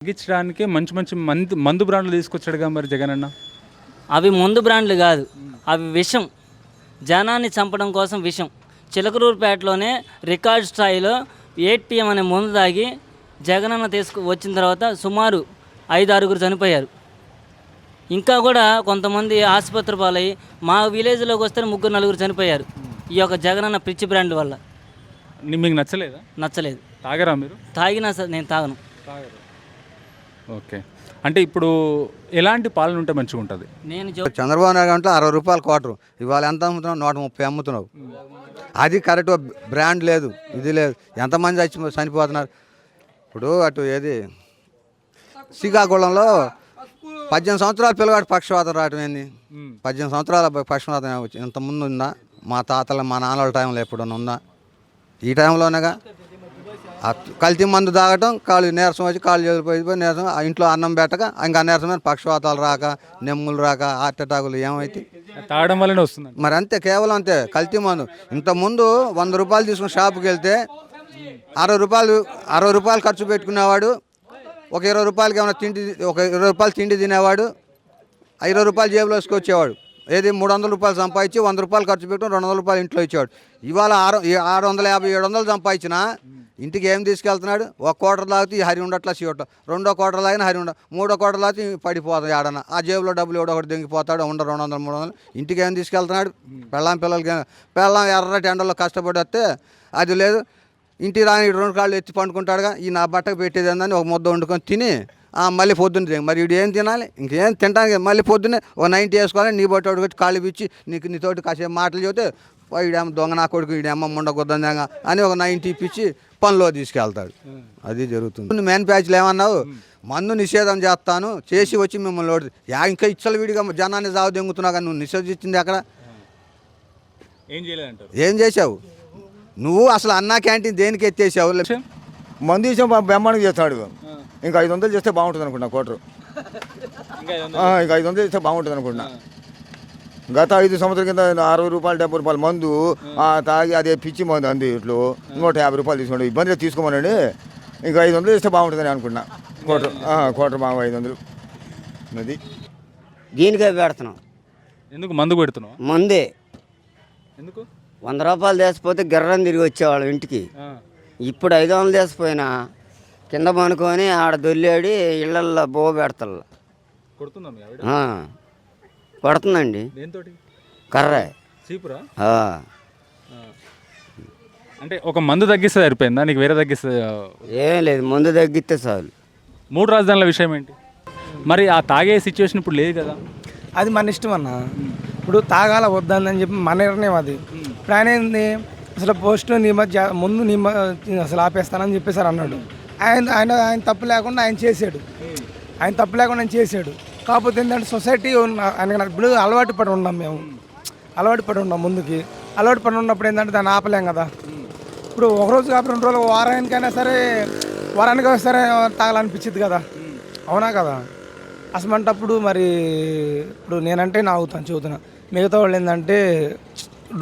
తగ్గించడానికి మంచి మంచి మందు బ్రాండ్లు తీసుకొచ్చాడుగా మరి జగన్ అన్న. అవి మందు బ్రాండ్లు కాదు, అవి విషం. జనాన్ని చంపడం కోసం విషం. చిలకలూరుపేటలోనే రికార్డ్ స్థాయిలో 8PM అనే మందు తాగి జగనన్న వచ్చిన తర్వాత సుమారు 5-6 చనిపోయారు. ఇంకా కూడా కొంతమంది ఆసుపత్రి పాలయ్యి మా విలేజ్లోకి వస్తే 3-4 చనిపోయారు ఈ యొక్క జగనన్న పిచ్చి బ్రాండ్ వల్ల. మీకు నచ్చలేదా? నచ్చలేదు. తాగరా మీరు? తాగినా నేను తాగను. ఓకే, అంటే ఇప్పుడు ఎలాంటి పాలన ఉంటే మంచిగా ఉంటుంది? చంద్రబాబు నాయుడు అంటే 60 రూపాయలు క్వార్టర్, ఇవాళ ఎంత అమ్ముతున్నావు? 130 అమ్ముతున్నావు. అది కరెక్ట్. బ్రాండ్ లేదు, ఇది లేదు. ఎంతమంది చనిపోతున్నారు ఇప్పుడు. అటు ఏది శ్రీకాకుళంలో 18 సంవత్సరాల పిల్లవాడు పక్షవాతం రావటం ఏంది? 18 సంవత్సరాల పక్షవాతం వచ్చి ఇంతకుముందు ఉందా? మా తాతల మా నాన్నల టైంలో ఎప్పుడన్నా ఉందా? ఈ టైంలోనేగా కల్తీ మందు తాగటం, కాళ్ళు నీరసం వచ్చి కాళ్ళు చేతులు నీరసం, ఇంట్లో అన్నం పెట్టక ఇంకా నీరసమైన పక్షవాతాలు రాక, నెమ్ములు రాక, హార్ట్ అటాకులు ఏమైతే తాగడం వల్లనే వస్తుంది. మరి అంతే, కేవలం అంతే. కల్తీ మందు ఇంతకుముందు 100 రూపాయలు తీసుకుని షాపుకి వెళ్తే 60 రూపాయలు ఖర్చు పెట్టుకునేవాడు. ఒక 20 రూపాయలకి ఏమైనా తిండి, ఒక 20 రూపాయలు తిండి తినేవాడు. 20 రూపాయలు జేబులో వేసుకొచ్చేవాడు. ఏది 300 రూపాయలు సంపాదించి 100 రూపాయలు ఖర్చు పెట్టుకుని 200 రూపాయలు ఇంట్లో ఇచ్చేవాడు. ఇవాళ 650-700 సంపాదించినా ఇంటికి ఏం తీసుకెళ్తున్నాడు? 1 క్వార్టర్ తాగితే ఈ హరి ఉండట్లా సీవటం, 2వ క్వార్టర్ తాగిన హరి ఉండ, 3వ క్వార్టర్ తాగితే పడిపోతాడు. ఏడన్నా ఆ జేబులో డబ్బులు ఎవడో ఒకటి దెంగిపోతాడు. 200-300 ఇంటికి ఏం తీసుకెళ్తున్నాడు? పిల్లలకి ఎర్రటి ఎండల్లో కష్టపడి వస్తే అది లేదు. ఇంటికి రాని 2 కాళ్ళు ఎత్తి పండుకుంటాడుగా. ఈ నా బట్టకు పెట్టేది ఏందని ఒక ముద్ద వండుకొని తిని మళ్ళీ పొద్దున్న మరి వీడు ఏం తినాలి? ఇంకేం తింటానికి మళ్ళీ పొద్దున్నే ఓ 90 వేసుకోవాలి. నీ బట్టి ఒకటి కాళ్ళు పిచ్చి నీతోటి కాసేపు మాటలు చెబితే వీడేమో దొంగ నా కొడుకు, వీడేమో ముండకొద్దంగా అని ఒక 90 ఇప్పించి పనిలో తీసుకెళ్తాడు. అది జరుగుతుంది. మెయిన్ ప్యాచ్లు ఏమన్నావు? మందు నిషేధం చేస్తాను చేసి వచ్చి మిమ్మల్ని ఓడి ఇంకా ఇచ్చల విడిగా జనాన్ని జావు దెంగుతున్నావు. కానీ నువ్వు నిషేధించింది అక్కడ ఏం చేసావు నువ్వు? అసలు అన్నా క్యాంటీన్ దేనికి ఎత్తేసావు? మందు విషయం బ్రహ్మాండంగా చేస్తాడు. ఇంకా 500 చేస్తే బాగుంటుంది అనుకుంటున్నా. క్వార్టర్ ఇంకా 500 చేస్తే బాగుంటుంది అనుకుంటున్నా. గత 5 సంవత్సరాల కింద 60 రూపాయలు 70 రూపాయలు మందు తాగి అదే పిచ్చి మందు అంది ఇట్లు 150 రూపాయలు తీసుకోండి. ఇబ్బందిగా తీసుకోమనండి. ఇంకా 500 చేస్తే బాగుంటుందని అనుకుంటున్నా. క్వార్టర్ బాగా 500 అది దీనికే పెడుతున్నాం. ఎందుకు మందు పెడుతున్నావు? మందే. ఎందుకు? 100 రూపాయలు తీసిపోతే గిర్రం తిరిగి వచ్చేవాళ్ళం ఇంటికి. ఇప్పుడు 500 తీసిపోయినా కింద పనుకొని ఆడ దొల్లాడి ఇళ్ళల్లో బో పెడతా పడుతుందండి. కర్ర అంటే ఒక మందు తగ్గిస్తే సరిపోయిందా? నీకు వేరే తగ్గిస్తే ఏం లేదు, మందు తగ్గిస్తే చాలు. 3 రాజధానుల విషయం ఏంటి మరి? ఆ తాగే సిచ్యువేషన్ ఇప్పుడు లేదు కదా. అది మన ఇష్టం అన్న. ఇప్పుడు తాగాల వద్దని చెప్పి మన నిర్ణయం అది. ఇప్పుడు ఆయన ఏంది అసలు పోస్ట్ ముందు అసలు ఆపేస్తానని చెప్పేసారు అన్నాడు. ఆయన తప్పు లేకుండా ఆయన చేశాడు. ఆయన చేశాడు. కాకపోతే ఏంటంటే సొసైటీ ఆయన ఇప్పుడు అలవాటు పడి ఉన్నాం. మేము అలవాటు పడి ఉన్నాం. ముందుకి అలవాటు పడి ఉన్నప్పుడు ఏంటంటే దాన్ని ఆపలేం కదా. ఇప్పుడు ఒకరోజు కాదు 2 రోజులు వారానికైనా సరే తాగాలనిపించింది కదా. అవునా కదా? అసమంటప్పుడు మరి ఇప్పుడు నేనంటే నా అవుతాను చెబుతున్నా. మిగతా వాళ్ళు ఏంటంటే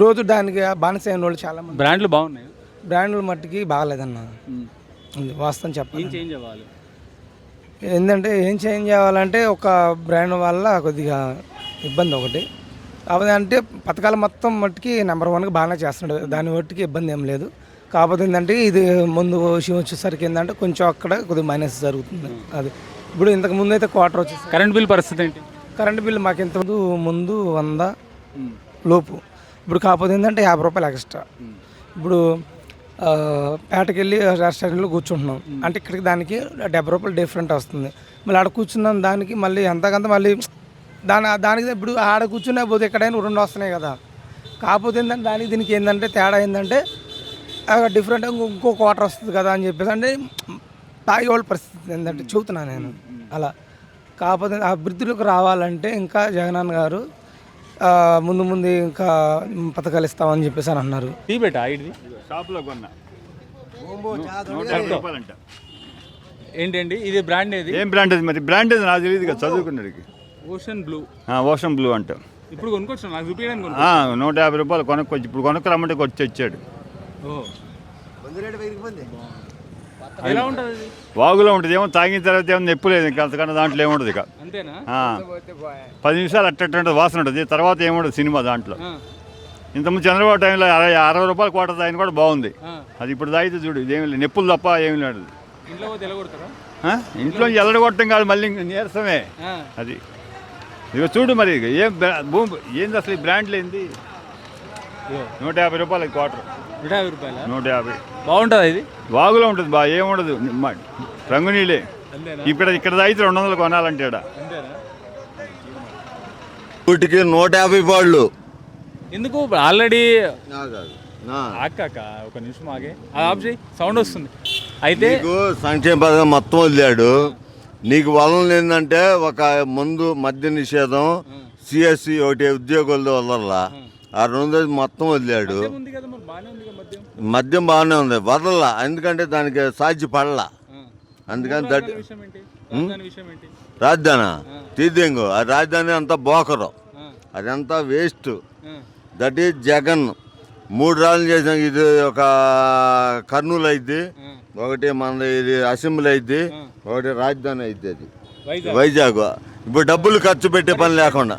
రోజు దానికి బానిస అయిన వాళ్ళు చాలా మంది. బ్రాండ్లు బాగున్నాయి, బ్రాండ్లు మట్టికి బాగాలేదన్న. వాస్తవం చెప్పాలి. ఏంటంటే ఏం చేంజ్ చేయాలంటే ఒక బ్రాండ్ వల్ల కొద్దిగా ఇబ్బంది ఒకటి. కాకపోతే అంటే పథకాలు మొత్తం మట్టికి నెంబర్ 1గా బాగానే చేస్తున్నాడు. దాని మట్టికి ఇబ్బంది ఏం లేదు. కాకపోతే ఏంటంటే ఇది ముందు విషయం వచ్చేసరికి ఏంటంటే కొంచెం అక్కడ కొద్దిగా మైనస్ జరుగుతుంది. అది ఇప్పుడు ఇంతకు ముందు అయితే క్వార్టర్ వచ్చేసి కరెంట్ బిల్ పరిస్థితి ఏంటి? కరెంట్ బిల్ మాకు ఇంత ముందు 100 లోపు. ఇప్పుడు కాకపోతే ఏంటంటే 50 రూపాయలు ఎక్స్ట్రా. ఇప్పుడు పేటకెళ్ళి రెస్టారెంట్లో కూర్చుంటున్నాం అంటే ఇక్కడికి దానికి 70 రూపాయలు డిఫరెంట్ వస్తుంది. మళ్ళీ ఆడ కూర్చున్నాం దానికి మళ్ళీ ఎంతకంత మళ్ళీ దానికి ఇప్పుడు ఆడ కూర్చునే పోతే ఎక్కడైనా 2 వస్తున్నాయి కదా. కాకపోతే ఏంటంటే దానికి దీనికి ఏంటంటే తేడా ఏంటంటే డిఫరెంట్ ఇంకో క్వార్టర్ వస్తుంది కదా అని చెప్పేసి అంటే తాగేవాళ్ళ పరిస్థితి ఏంటంటే చూస్తున్నాను నేను అలా. కాకపోతే అభివృద్ధిలోకి రావాలంటే ఇంకా జగనన్న గారు ముందు ఇంకా పథకాలు ఇస్తామని చెప్పేసి అని అన్నారు. ఏంటండి ఇది బ్రాండ్? ఏం బ్రాండ్? మరి బ్రాండ్ నాకు తెలియదు కదా చదువుకున్నాడికి. ఓషన్ బ్లూ అంట. ఇప్పుడు కొనుక్కొచ్చు నాకు చూపించడానికి 150 రూపాయలు కొనుక్కొచ్చి ఇప్పుడు కొనుక్కు రమ్మంటే వచ్చి వచ్చాడు. ఎలా ఉంటుంది అది? వాగులో ఉంటుంది ఏమో తాగిన తర్వాత ఏమో నొప్పి లేదు ఇంకా అంతకన్నా దాంట్లో ఏముండదు ఇక అంతేనా? 10 నిమిషాలు అట్టంటే వాసన ఉంటుంది తర్వాత ఏముండదు సినిమా దాంట్లో. ఆ, ఇంతకుముందు చంద్రబాబు టైంలో 60 రూపాయలు క్వార్టర్ తాగిన కూడా బాగుంది. ఆ. అది ఇప్పుడు తాగితే చూడు ఇదేమి లేదు, నొప్పులు తప్ప ఏమి లేదు. ఇంట్లో పోతే ఎలా కొడతారా? ఇంట్లో ఎల్లడగొట్టం కాదు మళ్ళీ నీరసమే ఆ, అది. ఇక చూడు మరి ఏం భూమి ఏంది అసలు ఈ బ్రాండ్లు ఏంది? 150 రూపాయలు క్వార్టర్, 150 రూపాయలా? 150. బాగుంటుందా ఇది? వాగులో ఉంటుంది బా, ఏముండదు రంగు నీళ్ళే. అంతేనా? ఇక్కడ తాగితే 200 కొనాలంటే ఈడ. అంతేనా? వీటికి 150 పాళ్ళు. ఎందుకు ఆల్రెడీ ఆకాక ఒక నిమిషం ఆగే ఆఫ్ చేయి, సౌండ్ వస్తుంది. అయితే నీకు సంక్షేమ పథకం మొత్తం వదిలాడు. నీకు వలన ఏంటంటే ఒక ముందు మద్య నిషేధం, సిఎస్సి ఒకటి ఉద్యోగులతో వదలలా, ఆ 2 మొత్తం వదిలాడు. ఉంది కదా మరి, బాగానే ఉంది కదా మద్యం. మద్యం బాగానే ఉంది, వదలలా. ఎందుకంటే దానికి సాధ్యపడలా. అందుకని విషయం ఏంటి? రాజధాని విషయం ఏంటి? రాజధాని తీర్థంగు ఆ రాజధాని అంతా బోకరు, ఆ, అదంతా వేస్ట్. ఆ, దట్ ఈజ్ జగన్ 3 రాళ్ళు చేసిన. ఇది ఒక కర్నూలు అయింది, ఒకటి మన ఇది అసెంబ్లీ అయింది, ఒకటి రాజధాని అయింది. అది వైజాగ్. వైజాగ్. ఇప్పుడు డబ్బులు ఖర్చు పెట్టే పని లేకుండా